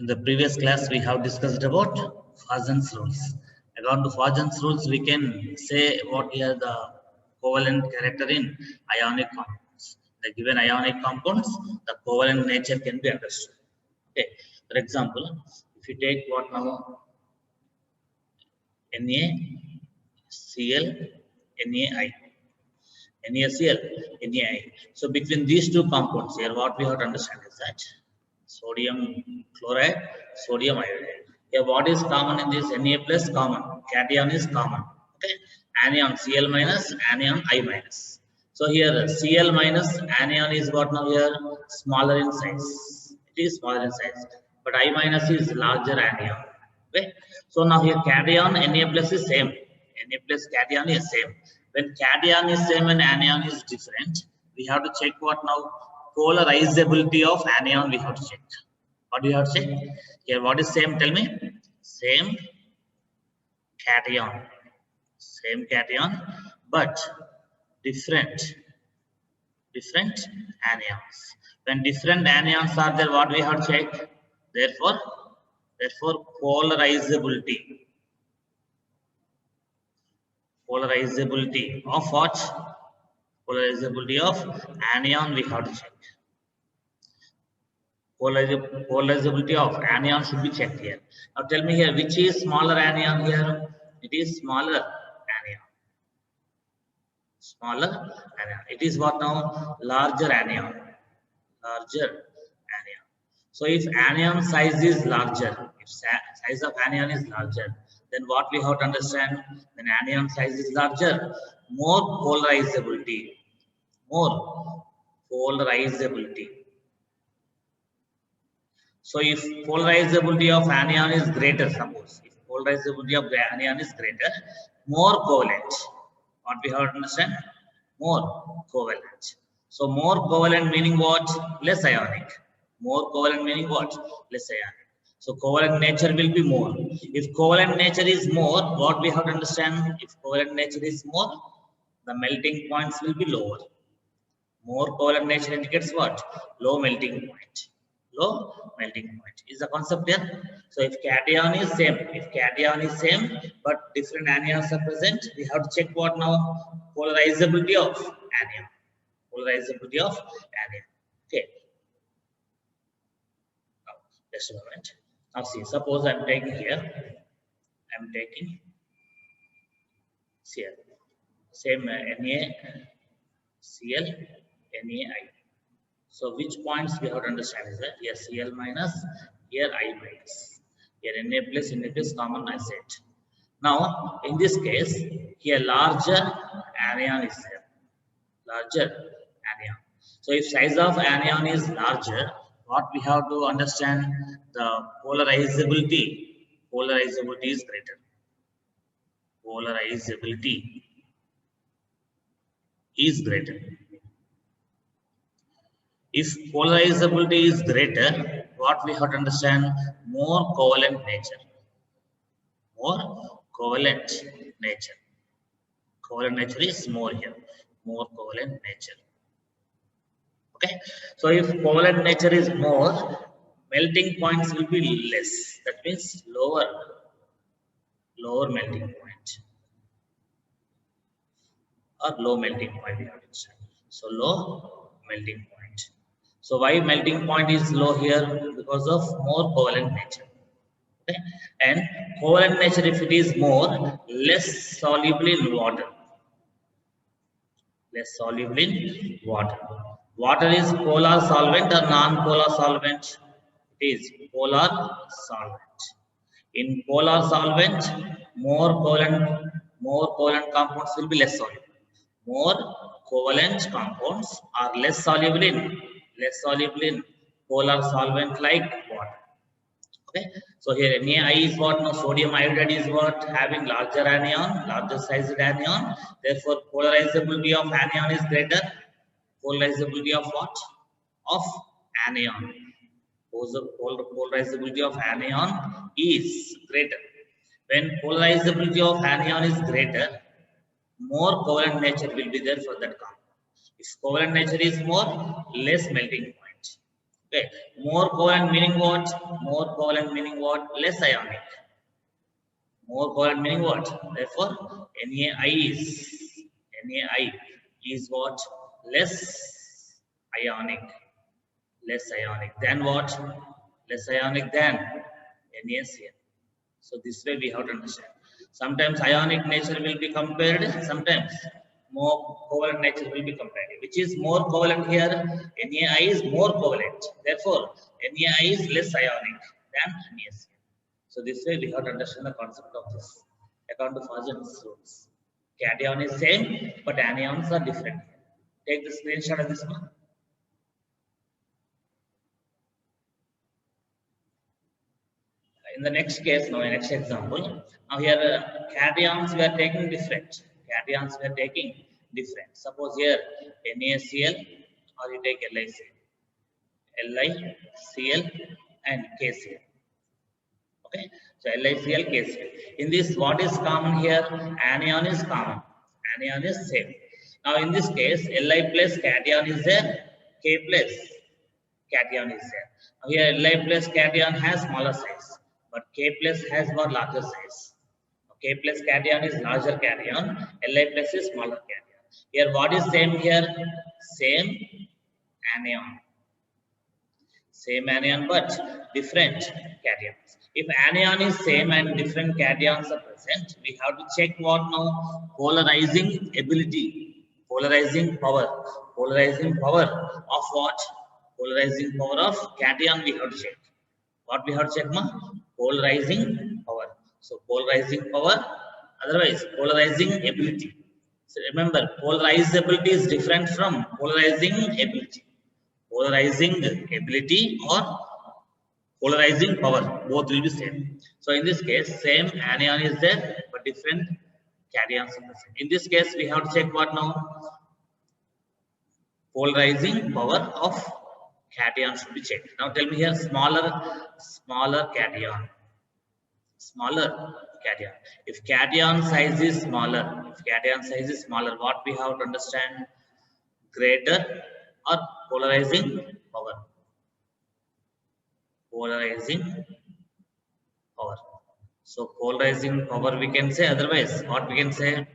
In the previous class, we have discussed about Fajans rules. According to Fajans rules, we can say what are the covalent character in ionic compounds. The given ionic compounds, the covalent nature can be understood. Okay. For example, if you take what now NaCl, NaI. NaCl, NaI. So between these two compounds here, what we have to understand is that sodium chloride, sodium iodide. Here, what is common in this? Na plus common, cation is common. Okay, anion Cl minus, anion I minus. So here Cl minus anion is what now here smaller in size. It is smaller in size, but I minus is larger anion. Okay, so now here cation Na plus is same. Na plus cation is same. When cation is same and anion is different, we have to check what now? Polarizability of anion we have to check. What do you have to check? Here, what is same? Tell me. Same cation. Same cation, but different anions. When different anions are there, what we have to check? Therefore, polarizability. Polarizability of what? Polarizability of anion we have to check. Polarizability of anion should be checked here. Now tell me here, which is smaller anion here? It is smaller anion. Smaller anion. It is what now? Larger anion. Larger anion. So if anion size is larger, if size of anion is larger, then what we have to understand? When anion size is larger, more polarizability. More polarizability. So if polarizability of anion is greater, suppose if polarizability of the anion is greater, more covalent. What we have to understand? More covalent. So more covalent meaning what? Less ionic. More covalent meaning what? Less ionic. So covalent nature will be more. If covalent nature is more, what we have to understand? If covalent nature is more, the melting points will be lower. More covalent nature indicates what? Low melting point. Low melting point is the concept here. So if cation is same, but different anions are present, we have to check what now? Polarizability of anion. Polarizability of anion. Okay. Now, just a moment. Now see, suppose I'm taking here. I'm taking here. Same NaCl, NaI. So which points we have to understand is that here Cl minus, here I minus, here Na plus common I said. Now in this case, here larger anion is there. Larger anion. So if size of anion is larger, what we have to understand? The polarizability. Polarizability is greater. Polarizability is greater. If polarizability is greater, what we have to understand? More covalent nature. More covalent nature. Covalent nature is more here. More covalent nature. Okay. So if covalent nature is more, melting points will be less. That means lower melting point. Or low melting point we have to understand. So low melting point. So why melting point is low here? Because of more covalent nature. Okay? And covalent nature, if it is more, less soluble in water. Less soluble in water. Water is polar solvent or non-polar solvent? It is polar solvent. In polar solvent, more covalent compounds will be less soluble. More covalent compounds are less soluble in polar solvent like water. Okay, so here Na is what? Now sodium iodide is what? Having larger anion, larger sized anion. Therefore, polarizability of anion is greater. Polarizability of what? Of anion. Polarizability of anion is greater. When polarizability of anion is greater, more covalent nature will be there for that compound. If covalent nature is more, less melting point. Okay, more covalent meaning what? More covalent meaning what? Less ionic. More covalent meaning what? Therefore, NaI is what? Less ionic. Less ionic than what? Less ionic than NaCl. So this way we have to understand. Sometimes ionic nature will be compared, sometimes more covalent nature will be compared. Which is more covalent here? NaI is more covalent. Therefore, NaI is less ionic than NaCl. So this way we have to understand the concept of this according to Fajan's rules. Cation is same, but anions are different. Take the screenshot of this one. In the next case, now in next example, now here cations we are taking different. Cations we are taking different. Suppose here NaCl or you take LiCl, LiCl and KCl. Okay, so LiCl, KCl. In this, what is common here? Anion is common. Anion is same. Now in this case, Li plus cation is there, K plus cation is there. Now here Li plus cation has smaller size, but K plus has more larger size. K plus cation is larger cation, Li plus is smaller cation. Here what is same here? Same anion. Same anion but different cations. If anion is same and different cations are present, we have to check what now? Polarizing ability, polarizing power. Polarizing power of what? Polarizing power of cation we have to check. What we have to check, ma? Polarizing power. So polarizing power, otherwise polarizing ability. So remember, polarizability is different from polarizing ability. Polarizing ability or polarizing power, both will be same. So in this case, same anion is there, but different cations are present. In this case, we have to check what now? Polarizing power of cation should be checked. Now tell me here, smaller cation. Smaller cation. If cation size is smaller, what we have to understand? Greater or polarizing power. Polarizing power. So polarizing power we can say, otherwise what we can say?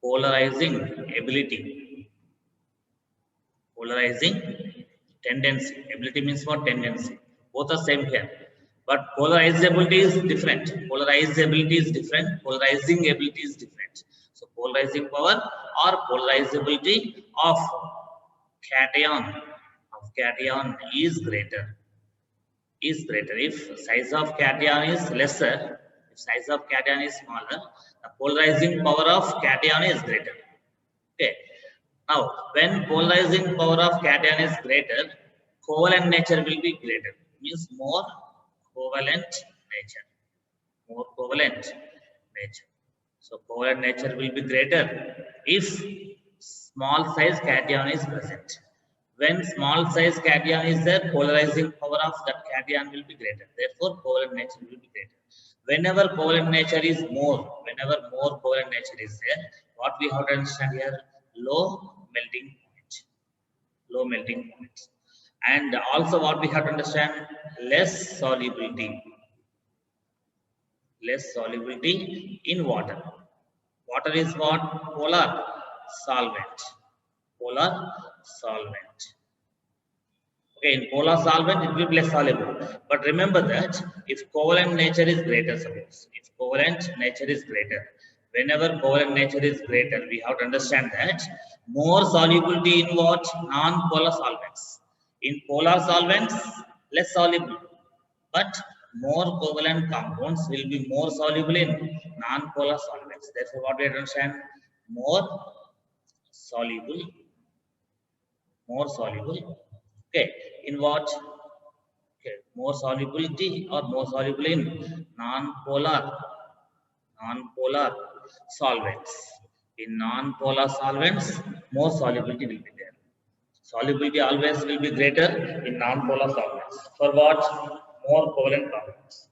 Polarizing ability. Polarizing tendency. Ability means what? Tendency. Both are same here. But polarizability is different. Polarizability is different. Polarizing ability is different. So polarizing power or polarizability of cation is greater. If size of cation is lesser, if size of cation is smaller, the polarizing power of cation is greater. Okay. Now, when polarizing power of cation is greater, covalent nature will be greater. Means more covalent nature. More covalent nature. So covalent nature will be greater if small size cation is present. When small size cation is there, polarizing power of that cation will be greater. Therefore, covalent nature will be greater. Whenever covalent nature is more, whenever more covalent nature is there, what we have to understand here? Low melting point. Low melting point. And also what we have to understand? Less solubility. Less solubility in water. Water is what? Polar solvent. Polar solvent. Okay, in polar solvent, it will be less soluble. But remember that if covalent nature is greater, suppose, if covalent nature is greater, whenever covalent nature is greater, we have to understand that more solubility in what? Non-polar solvents. In polar solvents, less soluble. But more covalent compounds will be more soluble in non-polar solvents. Therefore, what we understand? More soluble. Okay, in what? Okay, more solubility or more soluble in non-polar solvents. In non-polar solvents, more solubility will be there. Solubility always will be greater in non-polar solvents. For what? More covalent compounds.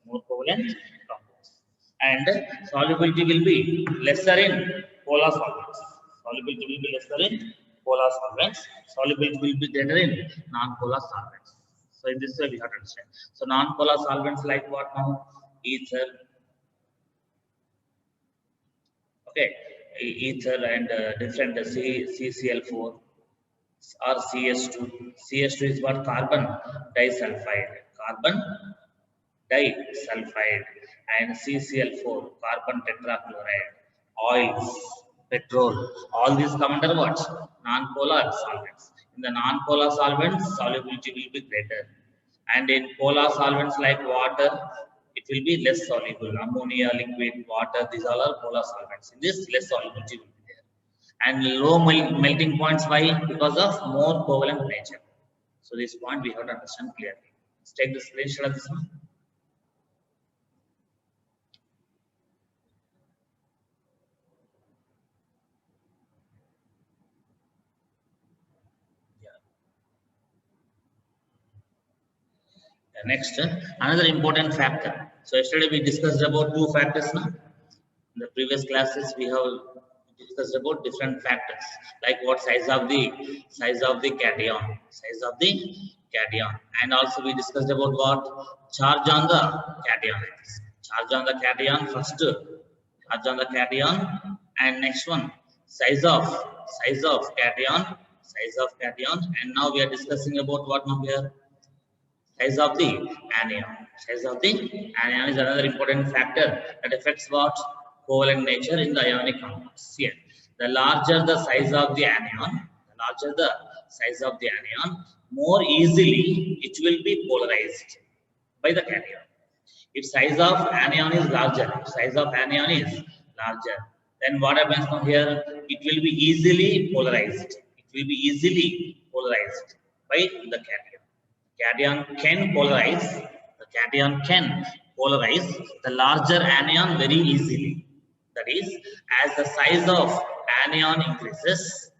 And solubility will be lesser in polar solvents. Solubility will be lesser in polar solvents, solubility will be greater in non-polar solvents. So in this way we have to understand. So non-polar solvents like what now? Ether, okay, ether and different CCl4 or CS2. CS2 is what? Carbon disulfide. Carbon disulfide and CCl4, carbon tetrachloride, oils, petrol, all these come under what? Non-polar solvents. In the non-polar solvents, solubility will be greater. And in polar solvents like water, it will be less soluble. Ammonia, liquid, water, these all are polar solvents. In this, less solubility will be there. And low melting points, why? Because of more covalent nature. So this point we have to understand clearly. Let's take the screenshot of this one. Next, another important factor. So yesterday we discussed about two factors. Now, in the previous classes we have discussed about different factors, like what size of the cation, and also we discussed about what charge on the cation. Charge on the cation first, charge on the cation, and next one size of cation, and now we are discussing about what now here. Size of the anion. Size of the anion is another important factor that affects what? Covalent nature in the ionic compounds. Here, the larger the size of the anion, more easily it will be polarized by the cation. If size of anion is larger, then what happens from here? It will be easily polarized. By the cation. Cation can polarize the larger anion very easily. That is, as the size of anion increases,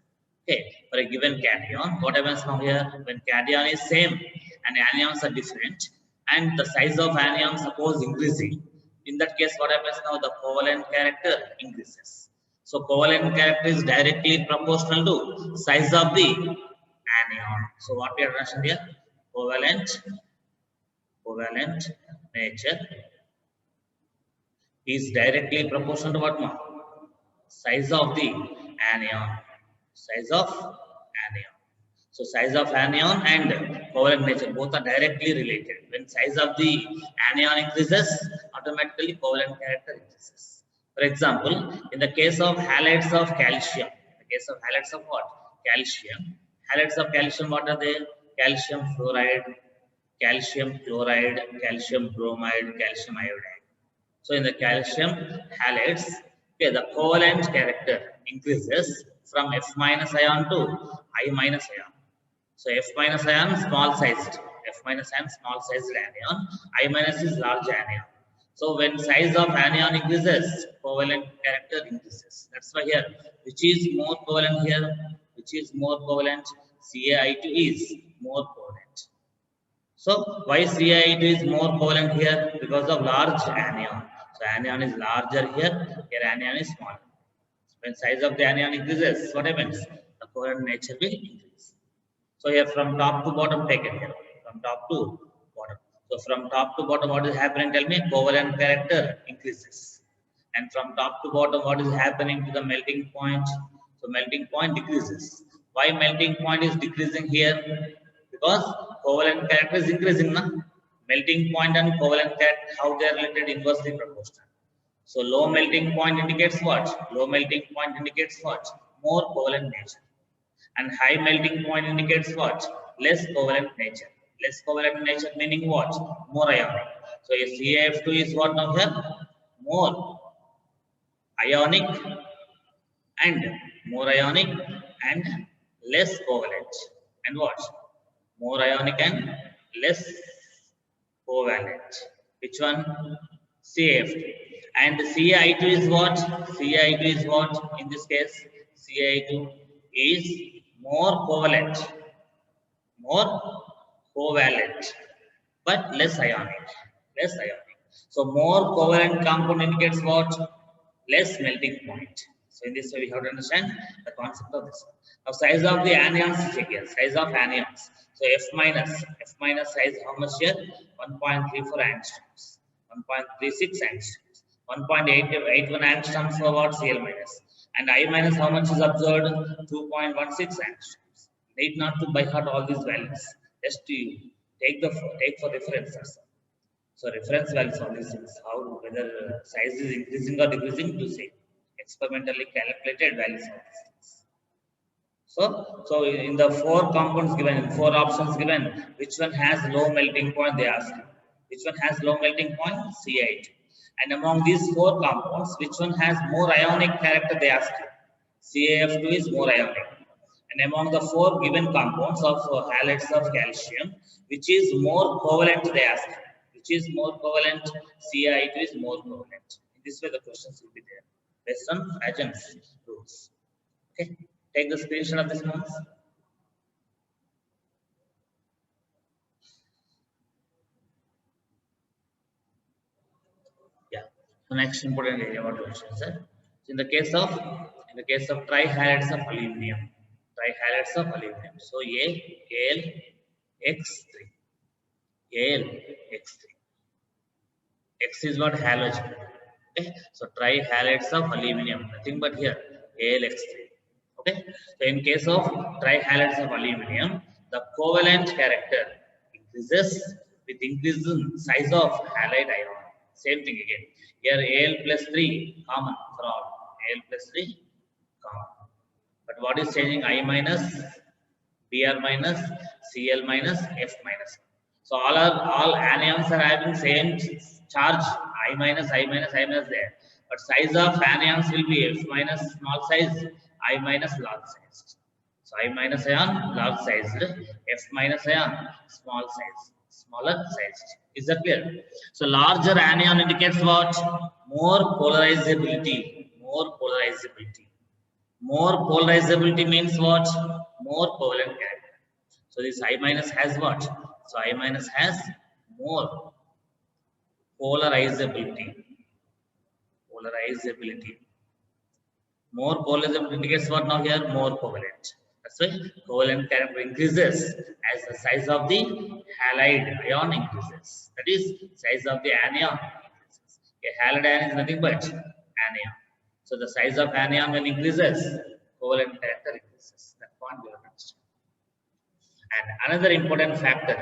okay, for a given cation, what happens from here? When cation is same and anions are different, and the size of anion suppose increasing, in that case, what happens now? The covalent character increases. So covalent character is directly proportional to size of the anion. So what we are mentioning here? Covalent nature is directly proportional to what now? Size of the anion. So size of anion and covalent nature both are directly related. When size of the anion increases, automatically covalent character increases. For example, in the case of halides of calcium, halides of calcium, what are they? Calcium fluoride, calcium chloride, calcium bromide, calcium iodide. So in the calcium halides, okay, the covalent character increases from F minus ion to I minus ion. So F minus ion small sized anion, I minus is large anion. So when size of anion increases, covalent character increases. That's why here, which is more covalent here? CaI2 is more covalent. So why CaI2 is more covalent here? Because of large anion. So anion is larger here anion is smaller. When size of the anion increases, what happens? The covalent nature will increase. So here from top to bottom taken here. So from top to bottom, what is happening? Tell me. Covalent character increases. And from top to bottom, what is happening to the melting point? So melting point decreases. Why melting point is decreasing here? Because covalent character is increasing. Na? Melting point and covalent character, how they are related? Inversely proportional. So low melting point indicates what? More covalent nature. And high melting point indicates what? Less covalent nature. Less covalent nature meaning what? More ionic. So a CaF2 is what now here? More ionic and less covalent. And what? More ionic and less covalent. Which one? CaF2. And CaI2 is what? In this case, CaI2 is more covalent, but less ionic. So more covalent compound indicates what? Less melting point. So in this way, we have to understand the concept of this. Now, size of the anions is check here. Size of anions. So F minus size how much here? 1.34 angstroms, 1.36 angstroms, 1.81 angstroms for what? Cl minus. And I minus how much is observed? 2.16 angstroms. Need not to by heart all these values. Just to take for reference. So reference values of these things, how whether size is increasing or decreasing to say experimentally calculated values of these things. So in the four compounds given, four options given, which one has low melting point? They ask. Which one has low melting point? Ca2. And among these four compounds, which one has more ionic character? They ask. CaF2 is more ionic. And among the four given compounds of halides of calcium, which is more covalent? They ask. Which is more covalent? Ca2 is more covalent. In this way, the questions will be there based on Paget's rules. Okay, take the screenshot of this one. Yeah. So next important area what to mention, sir. So in the case of trihalides of aluminum, So AlX3. X is what? Halogen. Okay. So trihalides of aluminum, nothing but here AlX3. Okay. So in case of trihalides of aluminum, the covalent character increases with increasing size of halide ion. Same thing again. Here Al plus 3 common for all. Al plus 3 common. But what is changing? I minus, Br minus, Cl minus, F minus. So all anions are having same charge, I minus there. But size of anions will be F minus small size, I minus large size. So I minus ion large sized, F minus ion small size, smaller sized. Is that clear? So larger anion indicates what? More polarizability. More polarizability means what? More covalent character. So this I minus has what? So I minus has more polarizability. More polarizability indicates what now here? More covalent. That's why covalent character increases as the size of the halide ion increases. That is, size of the anion increases. A halide ion is nothing but anion. So the size of anion when increases, covalent character increases. That point we have understood. And another important factor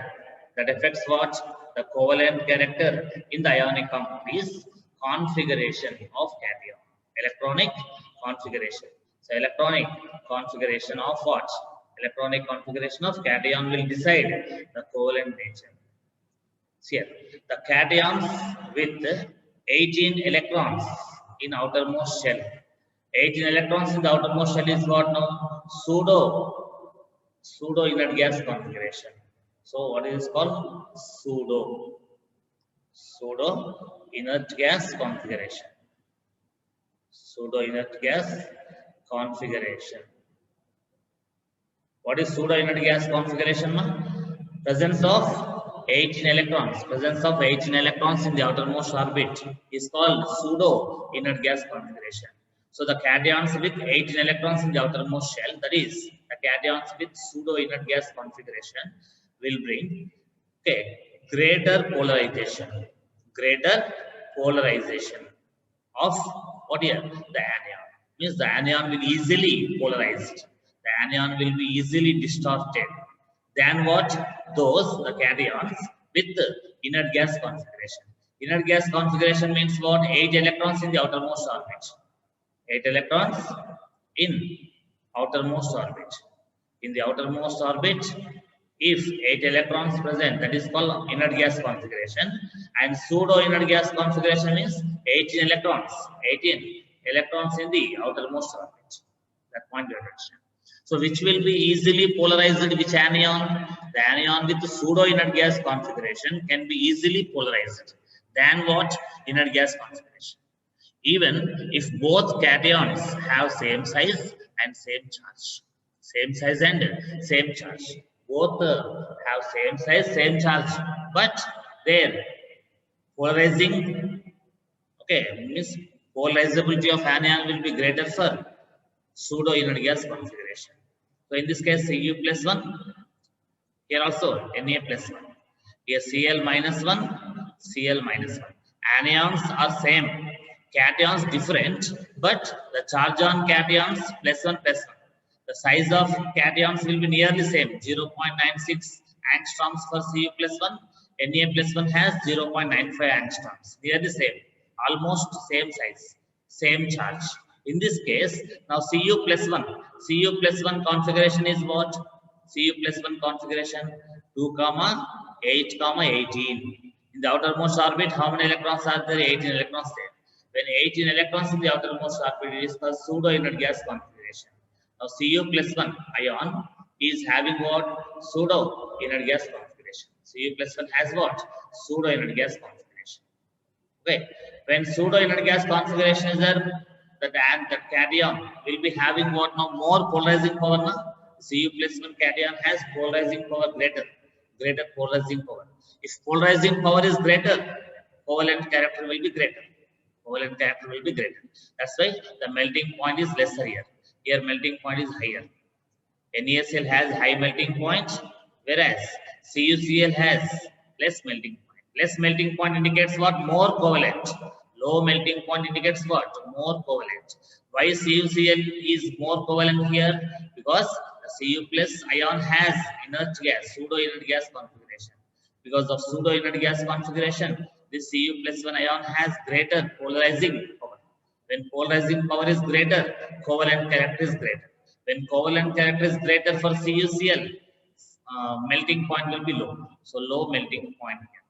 that affects what? The covalent character in the ionic compound is configuration of cation. Electronic configuration. So electronic configuration of what? Electronic configuration of cation will decide the covalent nature. See here, the cations with 18 electrons in outermost shell. 18 electrons in the outermost shell is what now? Pseudo inert gas configuration. So what is called? Pseudo inert gas configuration. Pseudo inert gas configuration. What is pseudo inert gas configuration? Presence of 18 electrons. Presence of 18 electrons in the outermost orbit is called pseudo inert gas configuration. So the cations with 18 electrons in the outermost shell, that is, the cations with pseudo inert gas configuration, will bring greater polarization of what here? The anion. Means the anion will easily polarized. The anion will be easily distorted than what? The cations with inert gas configuration. Inert gas configuration means what? 8 electrons in the outermost orbit. 8 electrons in outermost orbit. In the outermost orbit, if 8 electrons present, that is called inert gas configuration. And pseudo inert gas configuration means 18 electrons in the outermost orbit. That point you understand. So which will be easily polarized? Which anion? The anion with the pseudo inert gas configuration can be easily polarized than what? Inert gas configuration. Even if both cations have same size and same charge. Same size and same charge. Both have same size, same charge, but their polarizing, means polarizability of anion will be greater for pseudo inert gas configuration. So in this case, Cu plus 1, here also Na plus 1. Here Cl minus 1, Cl minus 1. Anions are same, cations different, but the charge on cations plus 1 plus 1. The size of cations will be nearly same, 0.96 angstroms for Cu plus 1. Na plus 1 has 0.95 angstroms, nearly same, almost same size, same charge. In this case, now Cu plus 1 configuration is what? Cu plus 1 configuration 2, 8, 18. In the outermost orbit, how many electrons are there? 18 electrons there. When 18 electrons in the outermost orbit, it is called pseudo inert gas configuration. Now Cu plus 1 ion is having what? Pseudo inert gas configuration. Cu plus 1 has what? Pseudo inert gas configuration. Okay. When pseudo inert gas configuration is there, the cation will be having what now? More polarizing power now. Cu plus 1 cation has polarizing power greater polarizing power. If polarizing power is greater, covalent character will be greater. Covalent character will be greater. That's why the melting point is lesser here. Here melting point is higher. NaCl has high melting point, whereas CuCl has less melting point. Less melting point indicates what? More covalent. Low melting point indicates what? More covalent. Why CuCl is more covalent here? Because the Cu plus ion has inert gas, pseudo inert gas configuration. Because of pseudo inert gas configuration, this Cu plus 1 ion has greater polarizing power. When polarizing power is greater, covalent character is greater. When covalent character is greater for CuCl, melting point will be low. So low melting point here.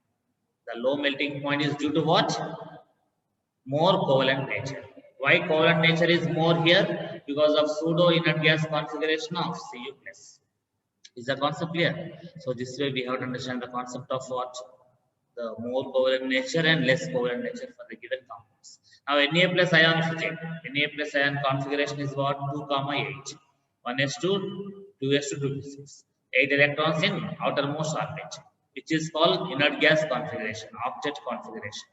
The low melting point is due to what? More covalent nature. Why covalent nature is more here? Because of pseudo inert gas configuration of Cu plus. Is the concept clear? So this way we have to understand the concept of what? The more covalent nature and less covalent nature for the given compounds. Now Na plus ion, if you check, Na plus ion configuration is what? 2, 8. 1s2, 2s2, 2p6. 8 electrons in outermost orbit, which is called inert gas configuration, octet configuration.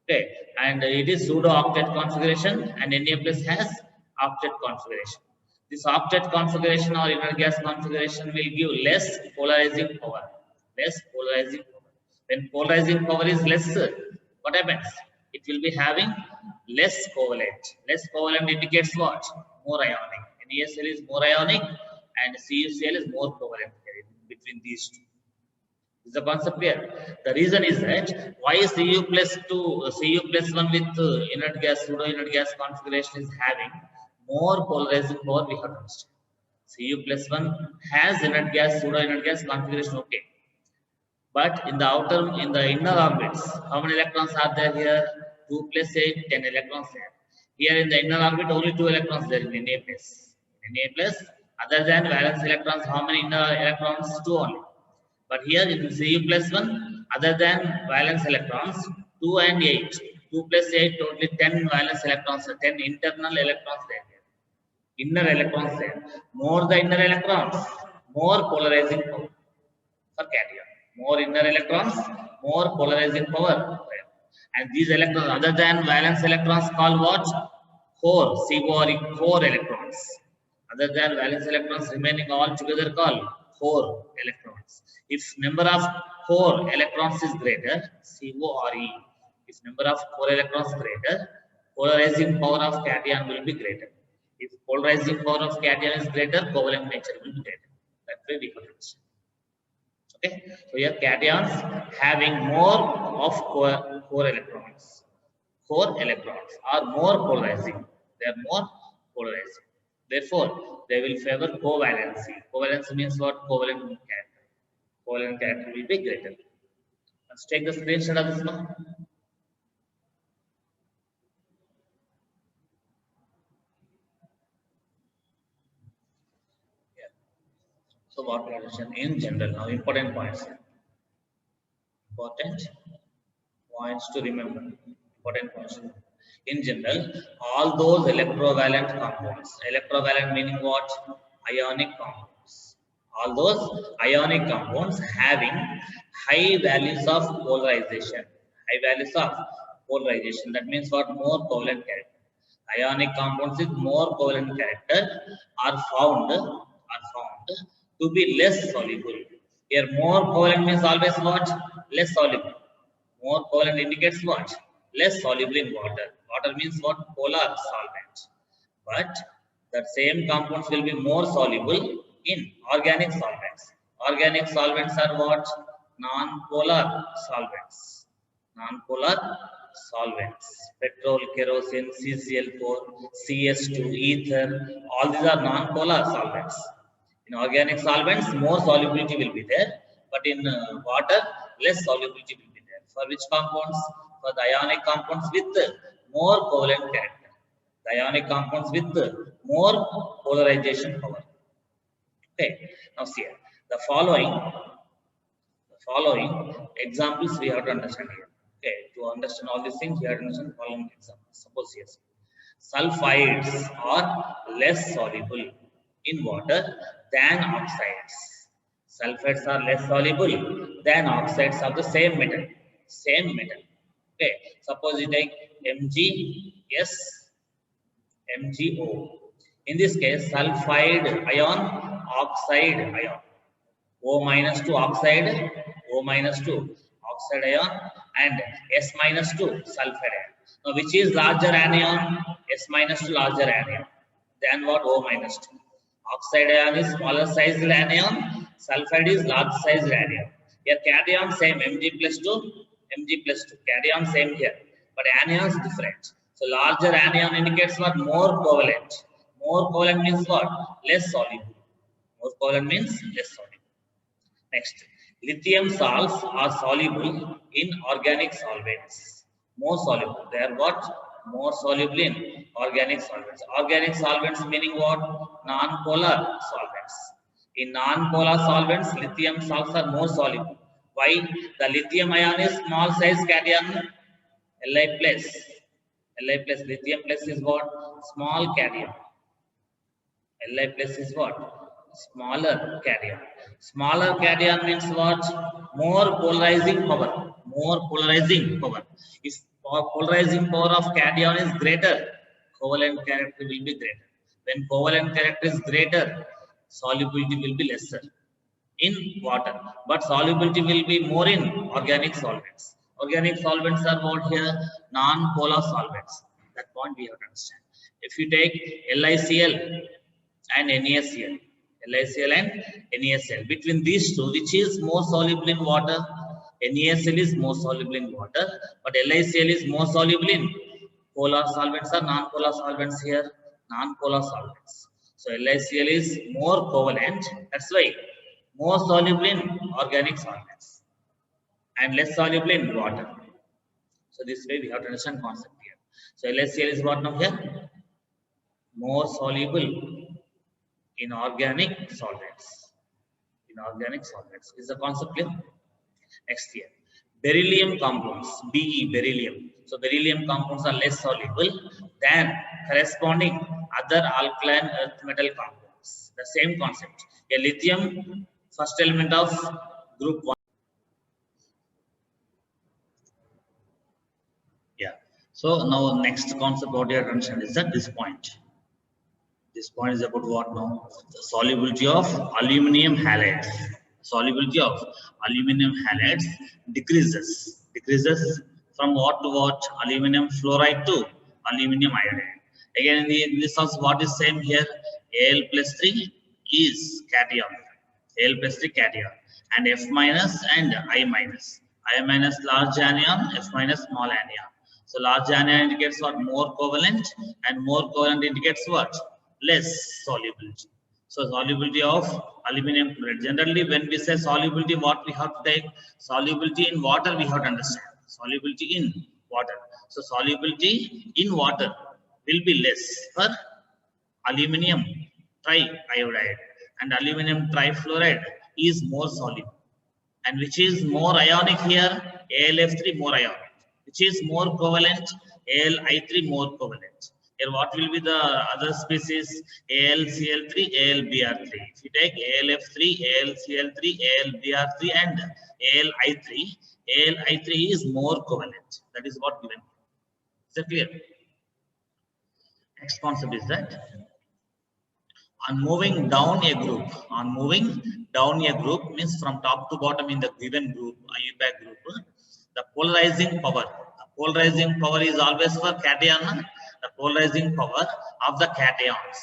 Okay, and it is pseudo octet configuration, and Na plus has octet configuration. This octet configuration or inert gas configuration will give less polarizing power. Less polarizing power. When polarizing power is less, what happens? It will be having less covalent. Less covalent indicates what? More ionic. NaCl is more ionic and CuCl is more covalent between these two. Is the concept clear? The reason is that why Cu plus 1 with inert gas, pseudo inert gas configuration is having more polarizing power, we have to understand. Cu plus 1 has inert gas, pseudo inert gas configuration, okay. But in the inner orbits, how many electrons are there here? 2 plus 8, 10 electrons there. Here in the inner orbit, only 2 electrons there in Na plus. Na plus, other than valence electrons, how many inner electrons? 2 only. But here in Cu plus 1, other than valence electrons, 2 and 8. 2 plus 8, totally 10 valence electrons, 10 internal electrons there. Inner electrons there. More the inner electrons, more polarizing power for cation. More inner electrons, more polarizing power. And these electrons, other than valence electrons, called what? Core, core electrons. Other than valence electrons remaining all together called core electrons. If number of core electrons is greater, CORE. If number of core electrons is greater, polarizing power of cation will be greater. If polarizing power of cation is greater, covalent nature will be greater. That way we can understand. Okay, so here cations having more of core electrons. Core electrons are more polarizing. They are more polarizing. Therefore, they will favor covalency. Covalency means what? Covalent character. Covalent character will be greater. Let's take the screenshot of this one. So what we understand in general now, important points. Important points to remember. Important points. In general, all those electrovalent compounds. Electrovalent meaning what? Ionic compounds. All those ionic compounds having high values of polarization. High values of polarization. That means what? More covalent character. Ionic compounds with more covalent character are found to be less soluble. Here, more covalent means always what? Less soluble. More covalent indicates what? Less soluble in water. Water means what? Polar solvent. But that same compounds will be more soluble in organic solvents. Organic solvents are what? Non-polar solvents. Non-polar solvents. Petrol, kerosene, CCl4, CS2, ether, all these are non-polar solvents. In organic solvents, more solubility will be there, but in water, less solubility will be there. For which compounds? For the ionic compounds with more covalent character. The ionic compounds with more polarization power. Okay, now see here. The following examples we have to understand here. Okay, to understand all these things, we have to understand the following examples. Suppose yes, sulfides are less soluble in water than oxides. Sulfides are less soluble than oxides of the same metal. Same metal. Okay, suppose you take MgS, MgO. In this case, sulfide ion, oxide ion. O minus 2 oxide, O minus 2 oxide ion, and S minus 2 sulfide ion. Now, which is larger anion? S minus 2 larger anion than what? O minus 2. Oxide ion is smaller sized anion, sulfide is large sized anion. Here, cation same, Mg plus 2, Mg plus 2. Cation same here, but anions different. So, larger anion indicates what? More covalent. More covalent means what? Less soluble. More covalent means less soluble. Next, lithium salts are soluble in organic solvents. More soluble. They are what? More soluble in organic solvents. Organic solvents meaning what? Non-polar solvents. In non-polar solvents, lithium salts are more soluble. Why? The lithium ion is small size cation, Li plus. Li plus, lithium plus is what? Small cation. Li plus is what? Smaller cation. Smaller cation means what? More polarizing power. More polarizing power. If polarizing power of cation is greater, covalent character will be greater. When covalent character is greater, solubility will be lesser in water, but solubility will be more in organic solvents. Organic solvents are what here? Non-polar solvents. That point we have to understand. If you take LiCl and NaCl, LiCl and NaCl, between these two, which is more soluble in water? NaCl is more soluble in water, but LiCl is more soluble in polar solvents or non-polar solvents here? Non-polar solvents. So LiCl is more covalent. That's why more soluble in organic solvents and less soluble in water. So this way we have to understand concept here. So LiCl is what now here? More soluble in organic solvents. In organic solvents. Is the concept clear? Next here. Beryllium compounds, Be, beryllium. So beryllium compounds are less soluble than corresponding other alkaline earth metal compounds. The same concept. A lithium, first element of group 1. Yeah. So now next concept what you have to understand is that this point. This point is about what now? The solubility of aluminum halides. Solubility of aluminum halides decreases. Decreases from what to what? Aluminum fluoride to aluminum iodide. Again, in this also what is same here? Al plus 3 is cation. Al plus 3 cation. And F minus and I minus. I minus large anion, F minus small anion. So large anion indicates what? More covalent, and more covalent indicates what? Less solubility. So solubility of aluminum chloride. Generally, when we say solubility, what we have to take? Solubility in water we have to understand. Solubility in water. So solubility in water will be less for aluminum triiodide, and aluminum trifluoride is more soluble. And which is more ionic here? AlF3 more ionic. Which is more covalent? Ali3 more covalent. Here what will be the other species? AlCl3, AlBr3. If you take AlF3, AlCl3, AlBr3 and Ali3, Ali3 is more covalent. That is what given. Is that clear? Next concept is that on moving down a group means from top to bottom in the given group, IUPAC group, the polarizing power is always for cation. The polarizing power of the cations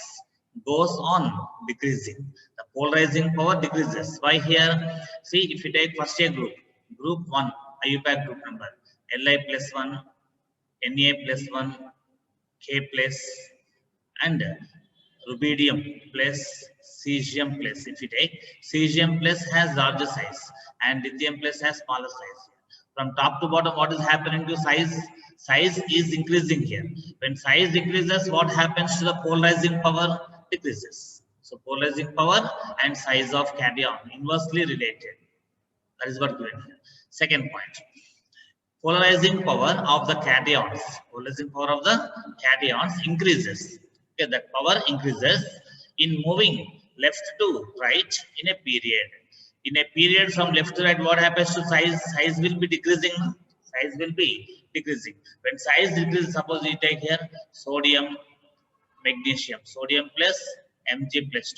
goes on decreasing. The polarizing power decreases. Why here? See, if you take first a group 1, IUPAC group number, Li plus 1, Na plus 1, K plus, and rubidium plus, cesium plus. If you take cesium plus has larger size and lithium plus has smaller size. From top to bottom, what is happening to size? Size is increasing here. When size increases, what happens to the polarizing power? Decreases. So polarizing power and size of cation inversely related. That is what given here. Second point. Polarizing power of the cations. Polarizing power of the cations increases. Okay, that power increases in moving left to right in a period. In a period from left to right, what happens to size? Size will be decreasing. Size will be decreasing. When size decreases, suppose you take here sodium, magnesium, sodium plus Mg plus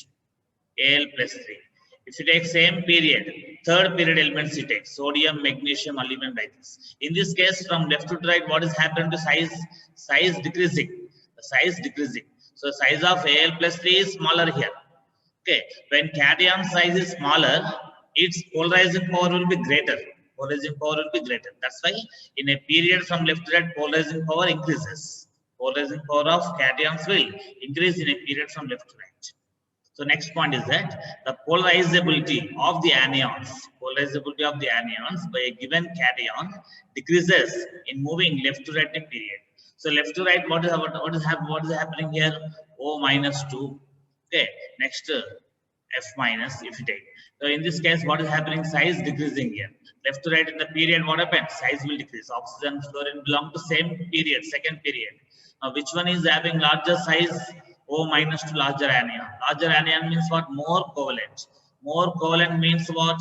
2, Al plus 3. If you take same period, third period elements you take sodium, magnesium, aluminum like this. In this case, from left to right, what is happening to size? Size decreasing. The size decreasing. So size of Al plus 3 is smaller here. Okay, when cation size is smaller, its polarizing power will be greater. Polarizing power will be greater. That's why in a period from left to right, polarizing power increases. Polarizing power of cations will increase in a period from left to right. So next point is that the polarizability of the anions by a given cation decreases in moving left to right in period. So left to right, what is happening here? O minus 2. Okay, next F minus if you take. So in this case, what is happening? Size decreasing here. Left to right in the period, what happens? Size will decrease. Oxygen, fluorine belong to same period, second period. Now which one is having larger size? O minus to larger anion. Larger anion means what? More covalent. More covalent means what?